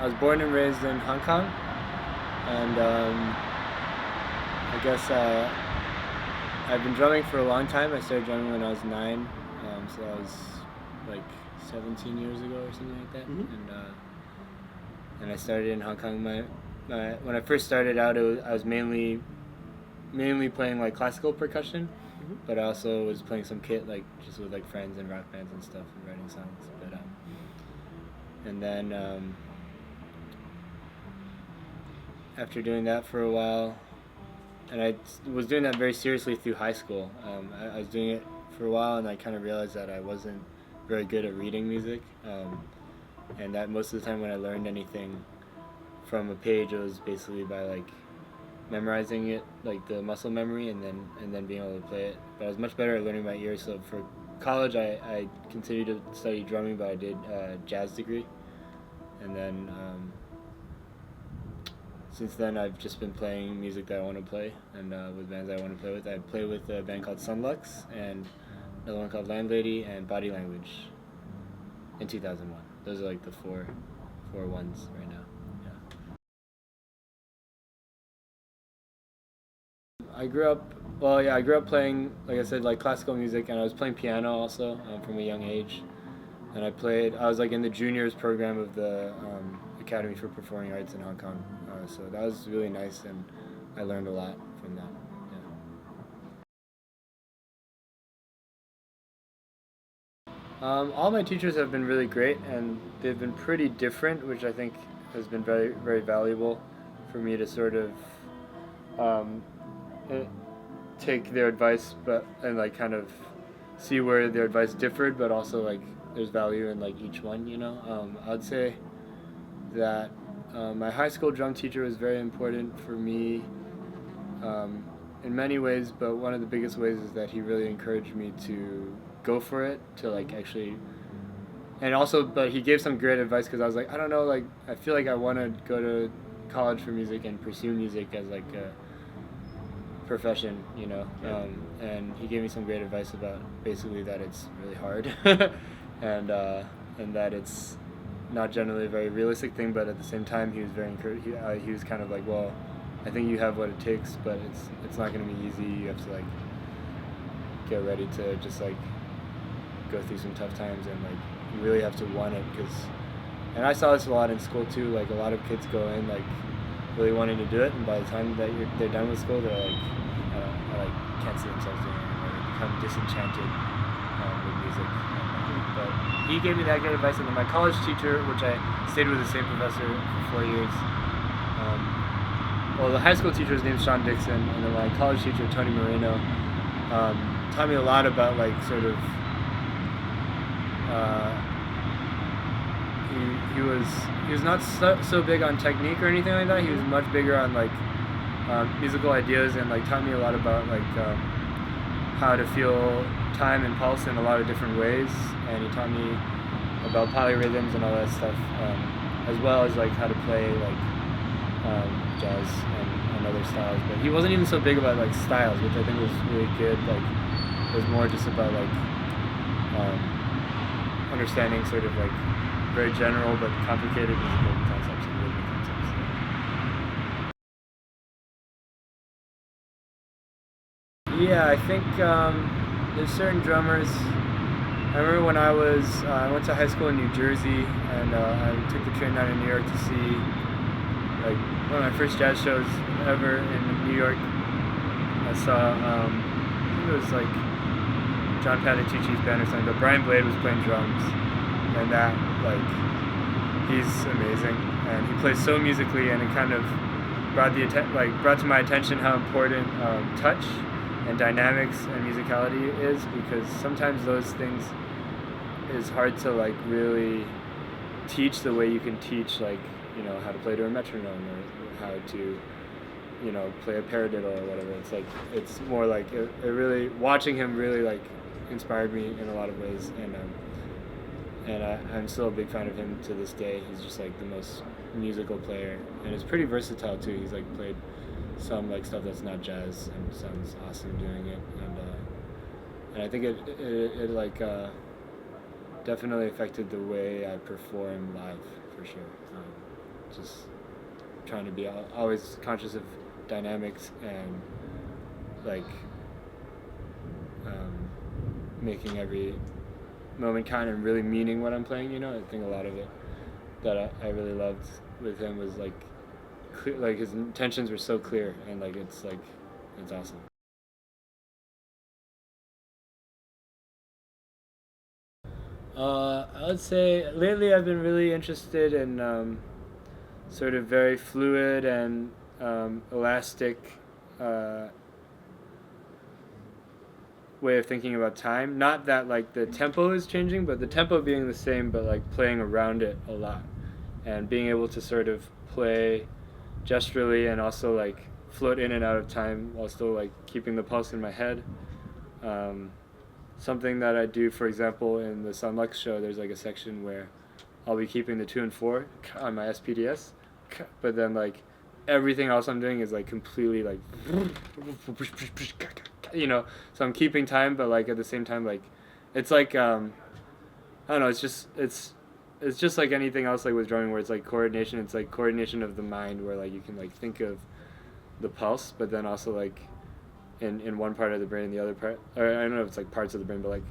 I was born and raised in Hong Kong, and I guess I've been drumming for a long time. I started drumming when I was 9, so that was like 17 years ago or something like that. And I started in Hong Kong. When I first started out, I was mainly playing like classical percussion, but I also was playing some kit, like just with like friends and rock bands and stuff, and writing songs. But and then after doing that for a while, and I was doing that very seriously through high school. I was doing it for a while, and I kind of realized that I wasn't very good at reading music, and that most of the time when I learned anything from a page, it was basically by like memorizing it, like the muscle memory, and then being able to play it. But I was much better at learning by ear. So for college, I continued to study drumming, but I did a jazz degree, and then since then I've just been playing music that I want to play, and with bands I want to play with. I play with a band called Sunlux and another one called Landlady and Body Language in 2001. Those are like the four ones right now. I grew up playing, like I said, like classical music, and I was playing piano also from a young age. And I was like in the juniors program of the Academy for Performing Arts in Hong Kong. So that was really nice, and I learned a lot from that. All my teachers have been really great, and they've been pretty different, which I think has been very, very valuable for me to sort of take their advice, and like kind of see where their advice differed, but also like there's value in like each one. I'd say that my high school drum teacher was very important for me in many ways, but one of the biggest ways is that he really encouraged me to go for it, to like actually, and also, but he gave some great advice because I was like, I don't know, like I feel like I want to go to college for music and pursue music as like a profession, and he gave me some great advice about basically that it's really hard, and that it's not generally a very realistic thing, but at the same time he was very he was kind of like, well, I think you have what it takes, but it's not going to be easy. You have to like get ready to just like go through some tough times, and like you really have to want it, and I saw this a lot in school too, like a lot of kids go in like really wanting to do it, and by the time that they're done with school, they're like, I like can't see themselves doing it anymore. They become disenchanted with music. But he gave me that great advice, and then my college teacher, which I stayed with the same professor for 4 years. The high school teacher's named Sean Dixon, and then my college teacher, Tony Moreno, taught me a lot about like sort of. He was not so big on technique or anything like that. He was much bigger on like musical ideas, and like taught me a lot about like how to feel time and pulse in a lot of different ways. And he taught me about polyrhythms and all that stuff, as well as like how to play like jazz and other styles. But he wasn't even so big about like styles, which I think was really good. Like it was more just about like understanding sort of like very general but complicated musical concepts and rhythmic concepts. Yeah, I think there's certain drummers. I remember when I went to high school in New Jersey, and I took the train down to New York to see like one of my first jazz shows ever in New York. I saw, I think it was like John Patitucci's band or something, but Brian Blade was playing drums, and that, like, he's amazing, and he plays so musically, and it kind of brought to my attention how important touch and dynamics and musicality is, because sometimes those things is hard to like really teach the way you can teach, like, how to play to a metronome, or how to play a paradiddle or whatever. It's like, it's more like it really, watching him really like inspired me in a lot of ways, and I'm still a big fan of him to this day. He's just like the most musical player, and he's pretty versatile too. He's like played some like stuff that's not jazz and sounds awesome doing it, and I think it like definitely affected the way I perform live, for sure. just trying to be always conscious of dynamics and like making every moment count and really meaning what I'm playing. I think a lot of it that I really loved with him was like clear, like his intentions were so clear, and like it's awesome. I would say lately I've been really interested in sort of very fluid and elastic uh, way of thinking about time. Not that like the tempo is changing, but the tempo being the same, but like playing around it a lot and being able to sort of play gesturally and also like float in and out of time while still like keeping the pulse in my head. Something that I do, for example, in the Sun Lux show, there's like a section where I'll be keeping the 2 and 4 on my SPDS, but then like everything else I'm doing is like completely like, so I'm keeping time, but like at the same time, like it's like I don't know, it's just like anything else, like with drumming, where it's like coordination. It's like coordination of the mind, where like you can like think of the pulse, but then also like in one part of the brain, the other part, or I don't know if it's like parts of the brain, but like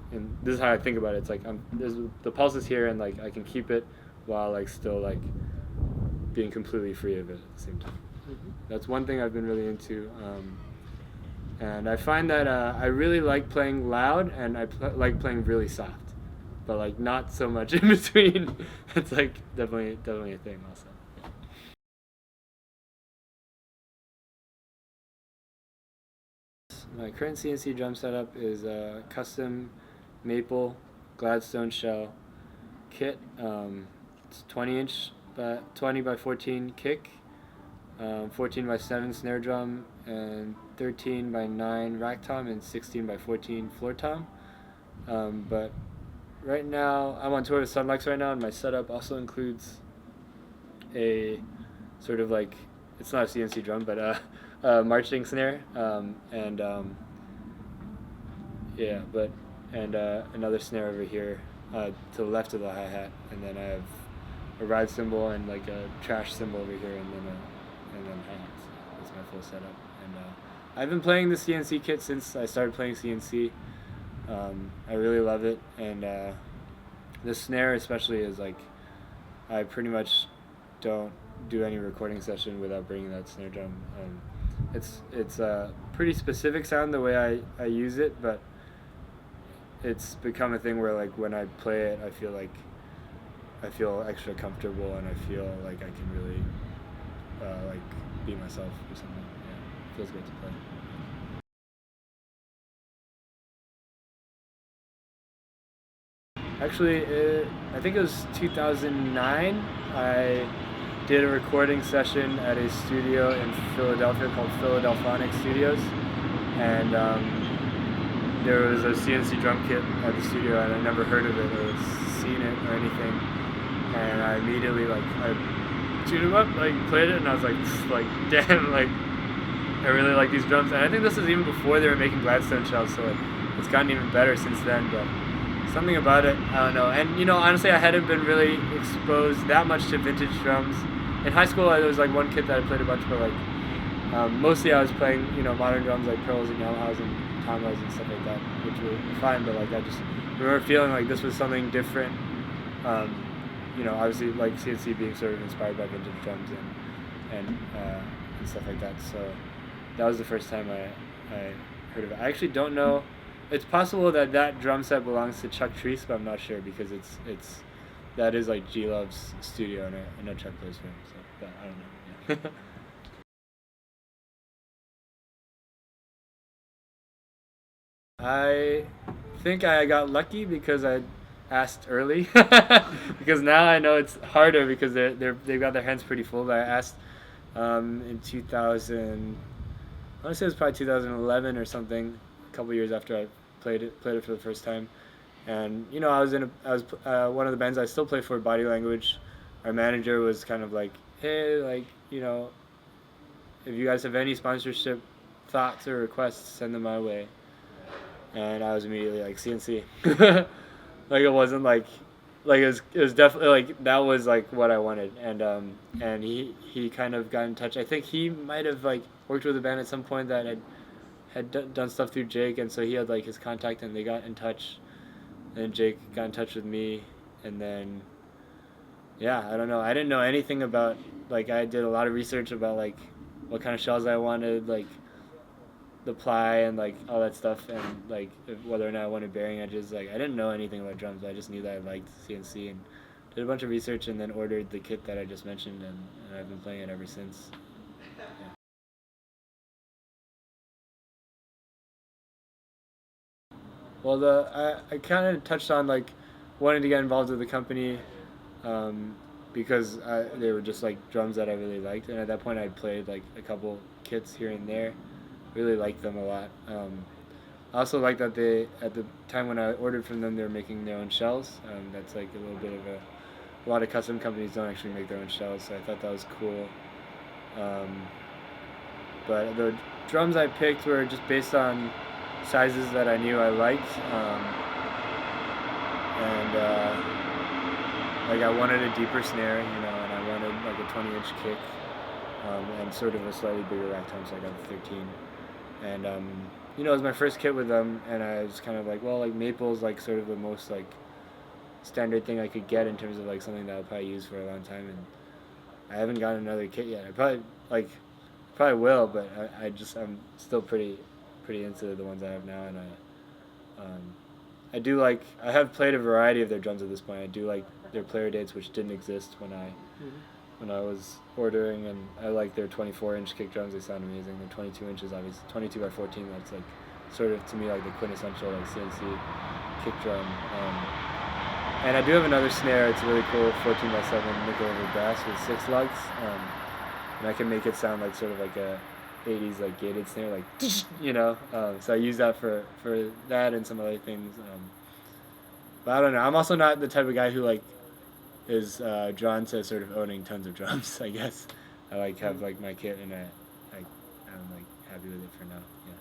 this is how I think about it. It's like the pulse is here, and like I can keep it while like still like being completely free of it at the same time. Mm-hmm. That's one thing I've been really into, and I find that I really like playing loud, and I like playing really soft, but like not so much in between. It's like definitely a thing also. My current C&C drum setup is a custom maple Gladstone shell kit. It's 20-inch, 20 by 14 kick, 14 by 7 snare drum, and 13 by 9 rack tom, and 16 by 14 floor tom. But right now, I'm on tour with Sun Lux right now, and my setup also includes a sort of like, it's not a C&C drum, but marching snare, and another snare over here to the left of the hi-hat, and then I have a ride cymbal and like a trash cymbal over here, and then hi-hats. That's my full setup. And I've been playing the C&C kit since I started playing C&C. I really love it, and the snare especially is like, I pretty much don't do any recording session without bringing that snare drum. It's a pretty specific sound the way I use it, but it's become a thing where like when I play it, I feel extra comfortable, and I feel like I can really like be myself or something. Yeah, it feels great to play. Actually, I think it was 2009. I did a recording session at a studio in Philadelphia called Philadelphonic Studios, and there was a C&C drum kit at the studio, and I never heard of it or seen it or anything, and I immediately I tuned them up, like played it, and I was like damn, like I really like these drums. And I think this is even before they were making Gladstone shells, so it's gotten even better since then. But something about it, I don't know. And honestly, I hadn't been really exposed that much to vintage drums. In high school, there was like one kit that I played a bunch, but like mostly I was playing modern drums like Pearls and Yamahas and Tamas and stuff like that, which were fine. But like I just remember feeling like this was something different. Obviously like C&C being sort of inspired by vintage drums and stuff like that. So that was the first time I heard of it. I actually don't know. It's possible that drum set belongs to Chuck Treese, but I'm not sure because that is like G Love's studio, and I know Chuck plays for him, so but I don't know. Yeah. I think I got lucky because I asked early, because now I know it's harder because they've got their hands pretty full. But I asked in 2000. I want to say it was probably 2011 or something, a couple years after I played it for the first time. And I was one of the bands I still play for, Body Language. Our manager was kind of like, hey, like if you guys have any sponsorship thoughts or requests, send them my way. And I was immediately like, C&C. Like it wasn't like like it was definitely like that was like what I wanted, and he kind of got in touch. I think he might have like worked with a band at some point that had done stuff through Jake, and so he had like his contact, and they got in touch, and Jake got in touch with me, and then yeah, I don't know. I didn't know anything about like I did a lot of research about like what kind of shells I wanted, like the ply and like all that stuff, and like whether or not I wanted bearing edges. Like I didn't know anything about drums. I just knew that I liked CNC and did a bunch of research, and then ordered the kit that I just mentioned, and I've been playing it ever since. Yeah. Well, I kind of touched on like wanting to get involved with the company, um, because they were just like drums that I really liked, and at that point I'd played like a couple kits here and there, really liked them a lot. I also like that they, at the time when I ordered from them, they were making their own shells. That's like a little bit of a lot of custom companies don't actually make their own shells, so I thought that was cool. Um, but the drums I picked were just based on sizes that I knew I liked, and like I wanted a deeper snare, and I wanted like a 20-inch kick, and sort of a slightly bigger rack tom, so I got a 13. And it was my first kit with them, and I was kind of like, well, like maple's like sort of the most like standard thing I could get in terms of like something that I'll probably use for a long time, and I haven't gotten another kit yet. I probably will, but I'm still pretty into the ones I have now, and I do like, I have played a variety of their drums at this point. I do like their player dates, which didn't exist when I was ordering, and I like their 24-inch kick drums. They sound amazing. They're 22 inches, obviously 22 by 14. That's like sort of to me like the quintessential like CNC kick drum. And I do have another snare. It's really cool, 14 by 7 nickel over brass with 6 lugs, and I can make it sound like sort of like a 80s like gated snare, like so I use that for that and some other things. But I don't know. I'm also not the type of guy who like is drawn to sort of owning tons of drums. I guess I like have like my kit, and I'm like happy with it for now. Yeah.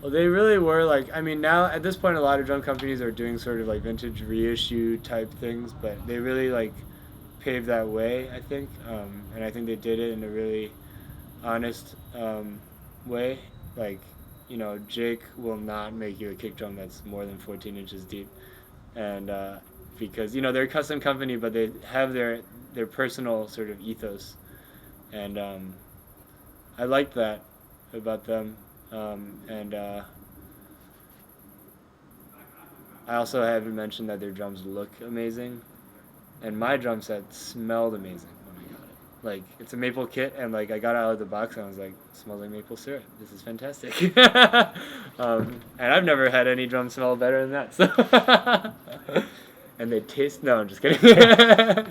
Well, they really were like, I mean, now at this point, a lot of drum companies are doing sort of like vintage reissue type things, but they really like paved that way, I think, and I think they did it in a really honest way. Like, Jake will not make you a kick drum that's more than 14 inches deep, and because they're a custom company, but they have their personal sort of ethos, and I like that about them, and I also haven't mentioned that their drums look amazing, and my drum set smelled amazing when I got it. Like it's a maple kit, and like I got it out of the box, and I was like, it smells like maple syrup. This is fantastic. And I've never had any drum smell better than that. So, and they taste. No, I'm just kidding.